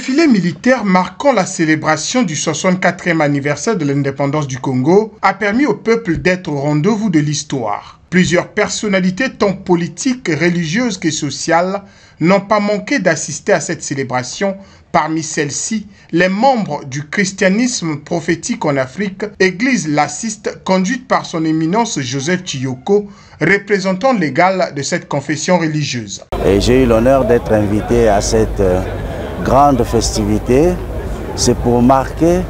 défilé militaire marquant la célébration du 64e anniversaire de l'indépendance du Congo a permis au peuple d'être au rendez-vous de l'histoire. Plusieurs personnalités tant politiques, religieuses que sociales n'ont pas manqué d'assister à cette célébration. Parmi celles-ci, les membres du christianisme prophétique en Afrique, église laïciste conduite par son éminence Joseph Tshiyoko, représentant légal de cette confession religieuse. J'ai eu l'honneur d'être invité à cette grande festivité. C'est pour marquer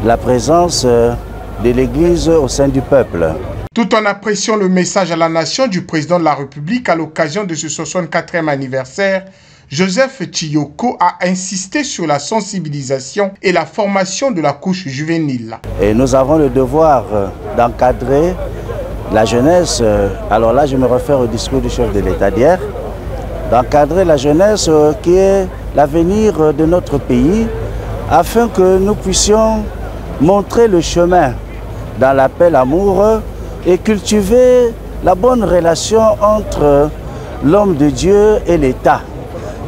la présence de l'église au sein du peuple. Tout en appréciant le message à la nation du président de la République à l'occasion de ce 64e anniversaire, Joseph Tshiyoko a insisté sur la sensibilisation et la formation de la couche juvénile. Et nous avons le devoir d'encadrer la jeunesse. Alors là, je me réfère au discours du chef de l'État d'hier, d'encadrer la jeunesse qui est l'avenir de notre pays, afin que nous puissions montrer le chemin dans la paix, l'amour et cultiver la bonne relation entre l'homme de Dieu et l'État.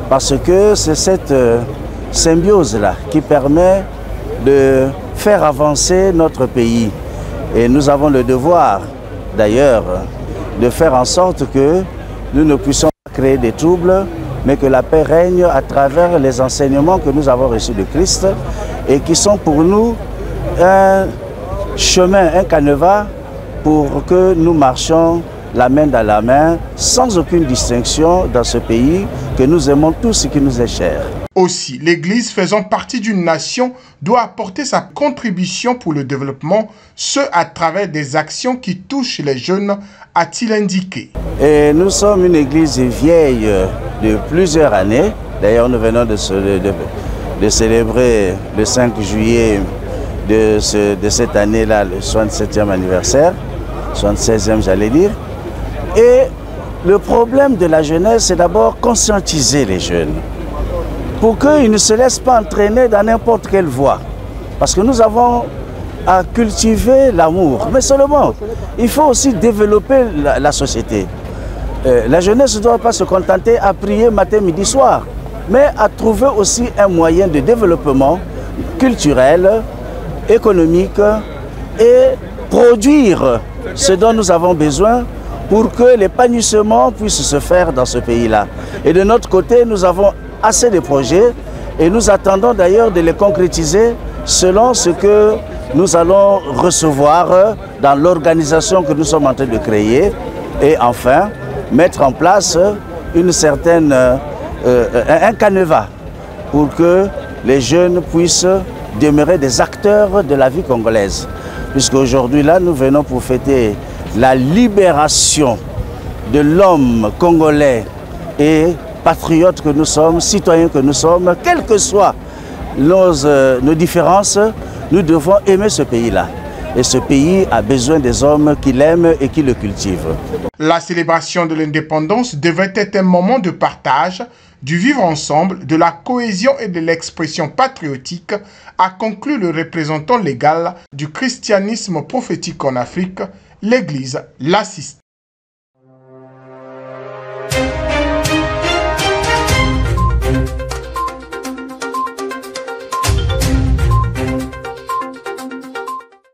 Parce que c'est cette symbiose-là qui permet de faire avancer notre pays. Et nous avons le devoir, d'ailleurs, de faire en sorte que nous ne puissions pas créer des troubles, mais que la paix règne à travers les enseignements que nous avons reçus de Christ et qui sont pour nous un chemin, un canevas pour que nous marchions la main dans la main, sans aucune distinction dans ce pays que nous aimons tous et qui nous est cher. Aussi, l'Église faisant partie d'une nation doit apporter sa contribution pour le développement, ce à travers des actions qui touchent les jeunes, a-t-il indiqué. Et nous sommes une Église vieille de plusieurs années. D'ailleurs, nous venons de célébrer le 5 juillet de cette année-là, le 67e anniversaire, 76e j'allais dire. Et le problème de la jeunesse, c'est d'abord conscientiser les jeunes pour qu'ils ne se laissent pas entraîner dans n'importe quelle voie. Parce que nous avons à cultiver l'amour. Mais seulement, il faut aussi développer la société. La jeunesse ne doit pas se contenter à prier matin, midi, soir, mais à trouver aussi un moyen de développement culturel, économique et produire ce dont nous avons besoin pour que l'épanouissement puisse se faire dans ce pays-là. Et de notre côté, nous avons assez de projets et nous attendons d'ailleurs de les concrétiser selon ce que nous allons recevoir dans l'organisation que nous sommes en train de créer et enfin mettre en place une certaine, un canevas pour que les jeunes puissent demeurer des acteurs de la vie congolaise. Puisqu'aujourd'hui, là, nous venons pour fêter la libération de l'homme congolais et patriotes que nous sommes, citoyens que nous sommes, quelles que soient nos différences, nous devons aimer ce pays-là. Et ce pays a besoin des hommes qui l'aiment et qui le cultivent. La célébration de l'indépendance devrait être un moment de partage, du vivre ensemble, de la cohésion et de l'expression patriotique, a conclu le représentant légal du christianisme prophétique en Afrique, l'Église laïciste.